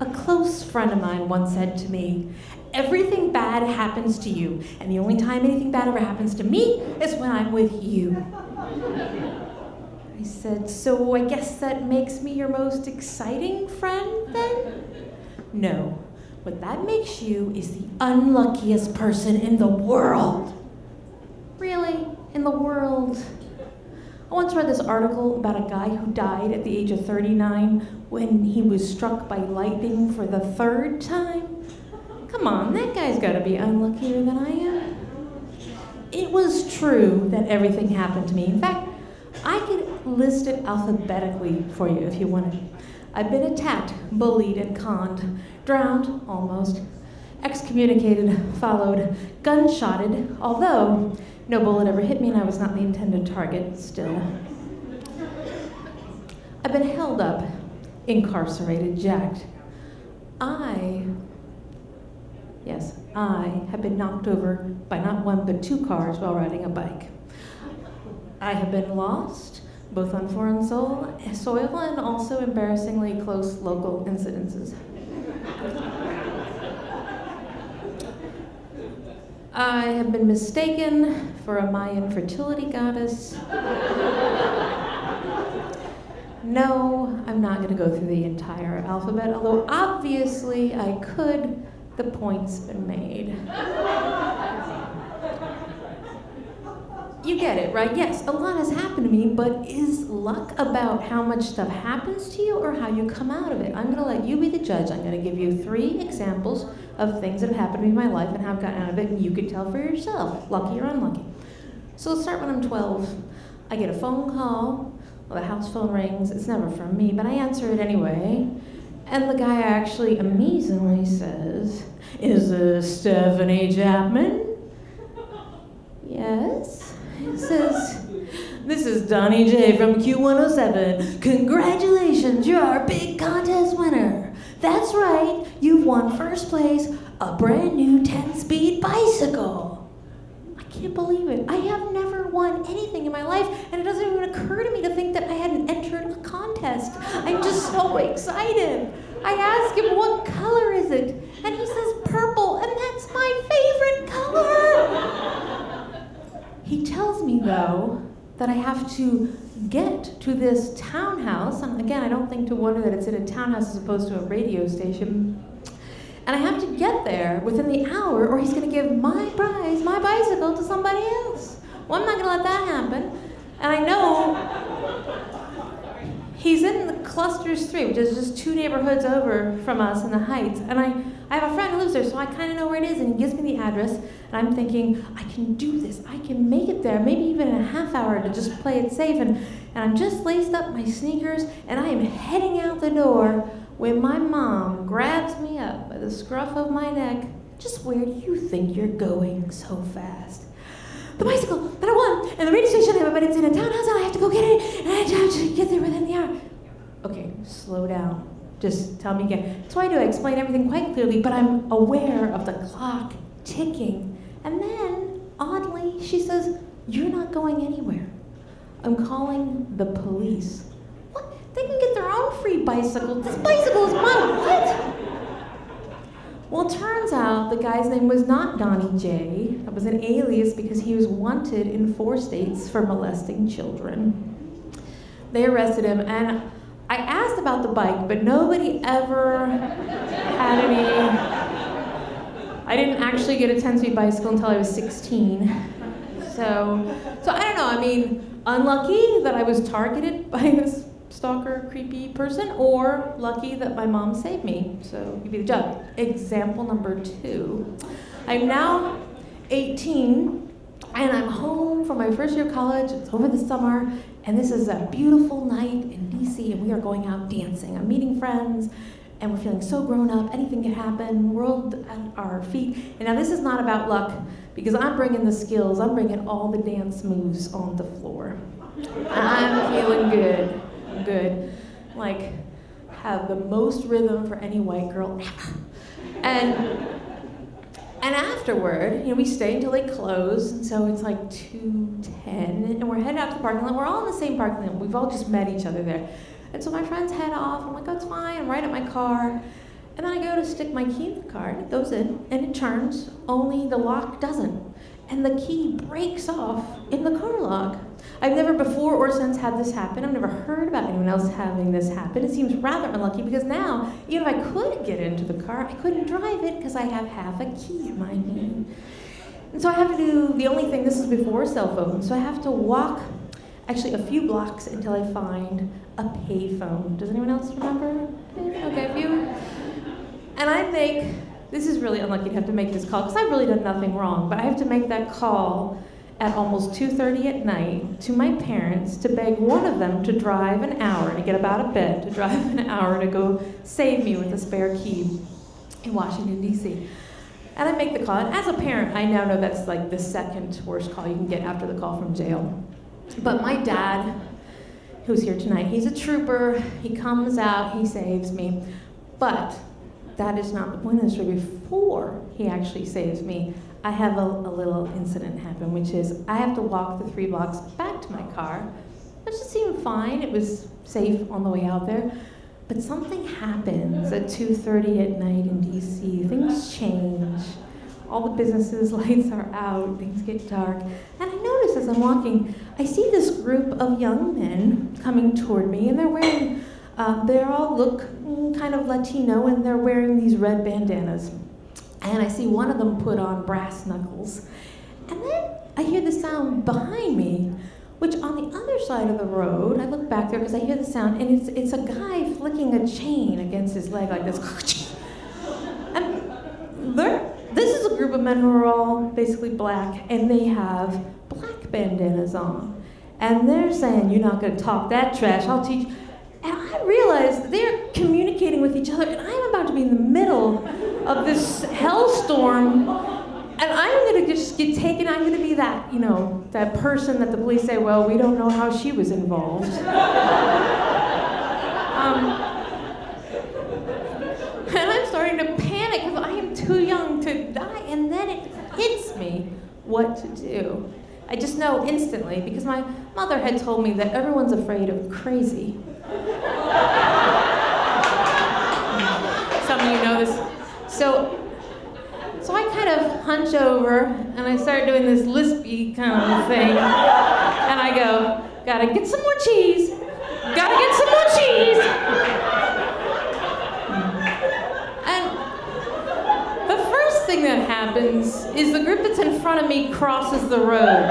A close friend of mine once said to me, "Everything bad happens to you, and the only time anything bad ever happens to me is when I'm with you." I said, "So I guess that makes me your most exciting friend, then?" "No, what that makes you is the unluckiest person in the world." "Really? In the world?" I once read this article about a guy who died at the age of 39 when he was struck by lightning for the 3rd time. Come on, that guy's gotta be unluckier than I am. It was true that everything happened to me. In fact, I could list it alphabetically for you if you wanted. I've been attacked, bullied, and conned, drowned, almost, excommunicated, followed, gunshotted, although no bullet ever hit me and I was not the intended target, still. I've been held up, incarcerated, jacked. I have been knocked over by not one but 2 cars while riding a bike. I have been lost, both on foreign soil and also embarrassingly close local incidences. I have been mistaken for a Mayan fertility goddess. No, I'm not going to go through the entire alphabet, although obviously I could. The point's been made. You get it, right? Yes, a lot has happened to me, but is luck about how much stuff happens to you or how you come out of it? I'm going to let you be the judge. I'm going to give you 3 examples of things that have happened to me in my life and how I've gotten out of it, and you can tell for yourself, lucky or unlucky. So let's start when I'm 12. I get a phone call. Well, the house phone rings. It's never from me, but I answer it anyway. And the guy actually amazingly says, "Is this Stephanie Jammin?" "Yes." He says, "This is Donnie J from Q107. Congratulations, you're our big contest winner. That's right, you've won 1st place, a brand new 10-speed bicycle." I can't believe it. I have never won anything in my life, and it doesn't even occur to me to think that I hadn't entered a contest. I'm just so excited. I ask him, "What color is it?" And he says, "Purple, and that's my favorite color." He tells me, though, that I have to get to this townhouse, and again, I don't think to wonder that it's in a townhouse as opposed to a radio station, and I have to get there within the hour or he's gonna give my prize, my bicycle, to somebody else. Well, I'm not gonna let that happen, and I know he's in the Clusters 3, which is just 2 neighborhoods over from us in the Heights, and I have a friend who lives there, so I kind of know where it is, and he gives me the address, and I'm thinking, I can do this, I can make it there, maybe even in a half hour to just play it safe, and I'm just laced up my sneakers, and I am heading out the door when my mom grabs me up by the scruff of my neck. "Just where do you think you're going so fast?" "The bicycle that I won, and the radio station, but it's in a townhouse, and I have to go get it, and I have to get there within the hour." Okay, slow down. Just tell me again. That's why I do. I explain everything quite clearly, but I'm aware of the clock ticking. And then, oddly, she says, "You're not going anywhere. I'm calling the police." What? They can get their own free bicycle. This bicycle is mine. What? Well, it turns out the guy's name was not Donnie J. That was an alias because he was wanted in 4 states for molesting children. They arrested him, and I asked about the bike, but nobody ever had any. I didn't actually get a 10-speed bicycle until I was 16. So I don't know, I mean, unlucky that I was targeted by this stalker, creepy person, or lucky that my mom saved me. So you be the judge. Example number 2. I'm now 18, and I'm home from my 1st year of college. It's over the summer, and this is a beautiful night in DC, and we are going out dancing. I'm meeting friends, and we're feeling so grown up. Anything can happen, world at our feet. And now this is not about luck, because I'm bringing the skills. I'm bringing all the dance moves on the floor. I'm feeling good. Good. Like, have the most rhythm for any white girl ever. And afterward, we stay until they close, and so it's like 2:10, and we're heading out to the parking lot. We're all in the same parking lot. We've all just met each other there. And so my friends head off. I'm like, "Oh, it's fine." I'm right at my car. And then I go to stick my key in the car, and it goes in, and it turns, only the lock doesn't. And the key breaks off in the car lock. I've never before or since had this happen. I've never heard about anyone else having this happen. It seems rather unlucky because now, even if I could get into the car, I couldn't drive it because I have half a key in my hand. And so I have to do the only thing, this is before cell phones, so I have to walk actually a few blocks until I find a payphone. Does anyone else remember? Okay, a few. And I make, this is really unlucky to have to make this call because I've really done nothing wrong, but I have to make that call at almost 2:30 at night to my parents to beg one of them to drive an hour, to get up out of bed, to drive an hour to go save me with a spare key in Washington, D.C. And I make the call, and as a parent, I now know that's like the second worst call you can get after the call from jail. But my dad, who's here tonight, he's a trooper, he comes out, he saves me, but that is not the point of the story. Before he actually saves me, I have a little incident happen, which is I have to walk the 3 blocks back to my car, which seemed fine. It was safe on the way out there. But something happens at 2:30 at night in DC. Things change. All the businesses' lights are out. Things get dark. And I notice as I'm walking, I see this group of young men coming toward me, and they're wearing, they all look kind of Latino, and they're wearing these red bandanas. And I see one of them put on brass knuckles. And then I hear the sound behind me, which on the other side of the road, I look back there because I hear the sound, and it's a guy flicking a chain against his leg like this. And this is a group of men who are all basically black, and they have black bandanas on. And they're saying, "You're not gonna talk that trash, I'll teach you." And I realize they're communicating with each other, and I'm about to be in the middle of this hellstorm, and I'm gonna just get taken, I'm gonna be that, that person that the police say, "Well, we don't know how she was involved." And I'm starting to panic because I am too young to die, and then it hits me what to do. I just know instantly, because my mother had told me that everyone's afraid of crazy. Some of you know this. So I kind of hunch over, and I start doing this lispy kind of thing, and I go, "Gotta get some more cheese, gotta get some more cheese." And the first thing that happens is the group that's in front of me crosses the road.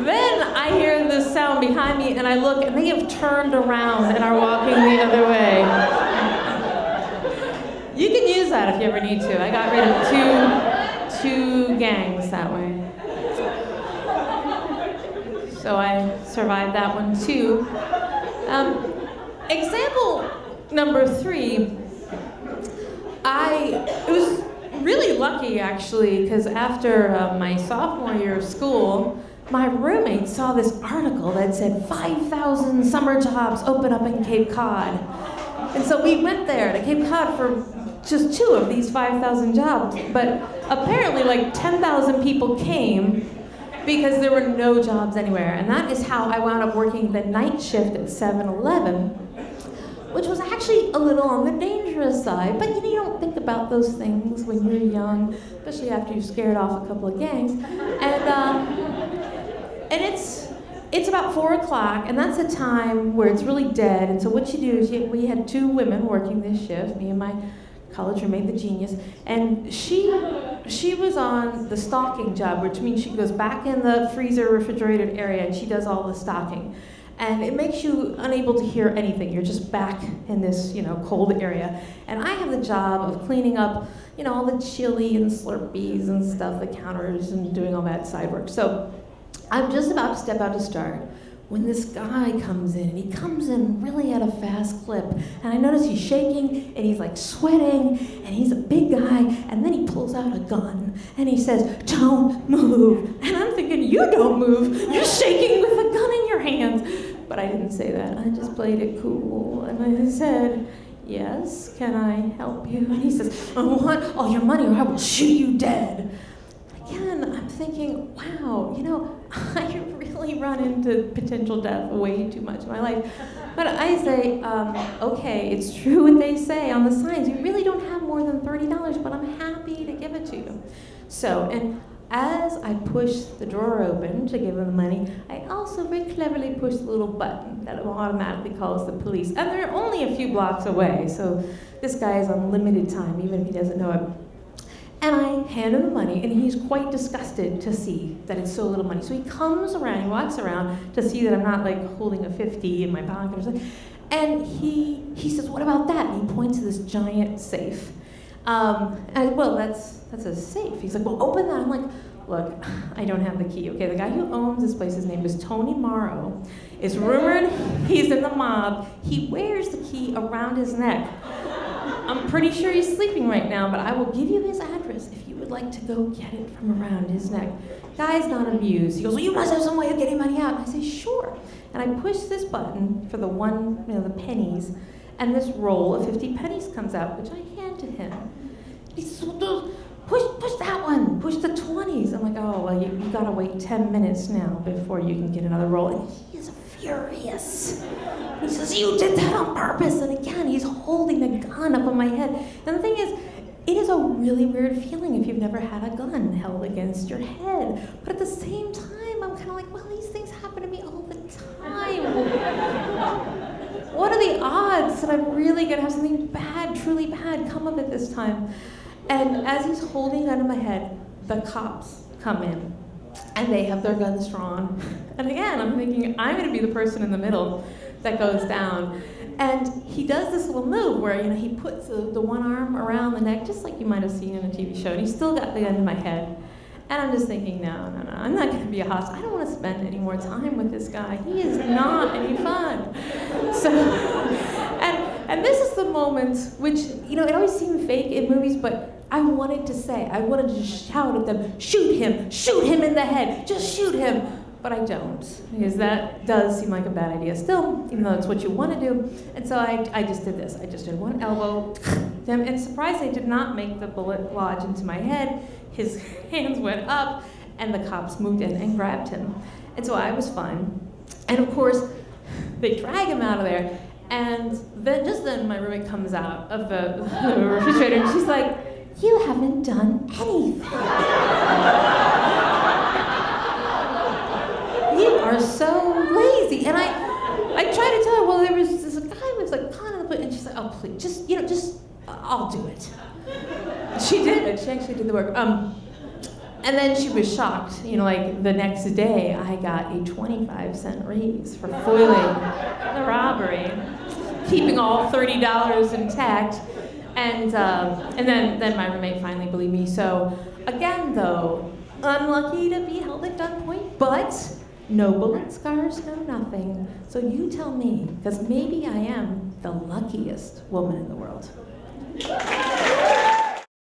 Then I hear the sound behind me, and I look, and they have turned around and are walking the other way. You can use that if you ever need to. I got rid of two gangs that way. So I survived that one too. Example number 3, it was really lucky actually, because after my sophomore year of school, my roommate saw this article that said 5,000 summer jobs open up in Cape Cod. And so we went there to Cape Cod for just 2 of these 5,000 jobs. But apparently like 10,000 people came because there were no jobs anywhere. And that is how I wound up working the night shift at 7-Eleven, which was actually a little on the dangerous side. But you don't think about those things when you're young, especially after you've scared off a couple of gangs. And it's about 4 o'clock, and that's a time where it's really dead. And so what you do is we had 2 women working this shift, me and my college roommate, the genius, and she was on the stocking job, which means she goes back in the freezer refrigerated area and she does all the stocking. And it makes you unable to hear anything. You're just back in this, cold area. And I have the job of cleaning up, all the chili and Slurpees and stuff, the counters, and doing all that side work. So I'm just about to step out to start when this guy comes in, and he comes in really at a fast clip. And I notice he's shaking, and he's like sweating, and he's a big guy, and then he pulls out a gun, and he says, "Don't move." And I'm thinking, you don't move, you're shaking with a gun in your hands. But I didn't say that, I just played it cool, and I said, "Yes, can I help you?" And he says, "I want all your money or I will shoot you dead." Again, I'm thinking, wow, I definitely run into potential death way too much in my life. But I say, okay, it's true what they say on the signs. You really don't have more than $30, but I'm happy to give it to you. So, and as I push the drawer open to give him the money, I also very cleverly push the little button that automatically calls the police. And they're only a few blocks away, so this guy is on limited time, even if he doesn't know it. And I hand him the money, and he's quite disgusted to see that it's so little money. So he comes around, he walks around to see that I'm not like holding a 50 in my pocket or something. And he says, what about that? And he points to this giant safe. And well, that's a safe. He's like, well, open that. I'm like, look, I don't have the key. Okay, the guy who owns this place, his name is Tony Morrow. It's rumored he's in the mob. He wears the key around his neck. I'm pretty sure he's sleeping right now, but I will give you his address if you would like to go get it from around his neck. Guy's not amused. He goes, well, you must have some way of getting money out. And I say, sure. And I push this button for the the pennies, and this roll of 50 pennies comes out, which I hand to him. He says, well, push that one, push the 20s. I'm like, oh, well, you gotta wait 10 minutes now before you can get another roll. And he is furious. He says, you did that on purpose. And again, he's holding the gun up on my head. And the thing is, it is a really weird feeling if you've never had a gun held against your head. But at the same time, I'm kind of like, well, these things happen to me all the time. What are the odds that I'm really gonna have something bad, truly bad, come of it this time? And as he's holding it under my head, the cops come in, and they have their guns drawn. And again, I'm thinking, I'm gonna be the person in the middle that goes down. And he does this little move where, he puts the one arm around the neck, just like you might have seen in a TV show, and he's still got the gun in my head. And I'm just thinking, no, I'm not gonna be a hostage. I don't wanna spend any more time with this guy. He is not any fun. So, and this is the moment which, it always seemed fake in movies, but I wanted to shout at them, shoot him in the head, just shoot him. But I don't, because that does seem like a bad idea still, even though it's what you want to do. And so I just did this. I just did one elbow, and surprisingly did not make the bullet lodge into my head. His hands went up, and the cops moved in and grabbed him. And so I was fine. And of course, they drag him out of there, and then my roommate comes out of the refrigerator, and she's like, you haven't done anything. You are so lazy. And I tried to tell her, well, there was this guy who was like kind of, and she's like, oh, please, just, I'll do it. She did it. She actually did the work. And then she was shocked. Like the next day, I got a 25-cent raise for foiling the robbery, keeping all $30 intact. And then my roommate finally believed me. So again, though, unlucky to be held at gunpoint, but no bullet scars, no nothing. So you tell me, because maybe I am the luckiest woman in the world.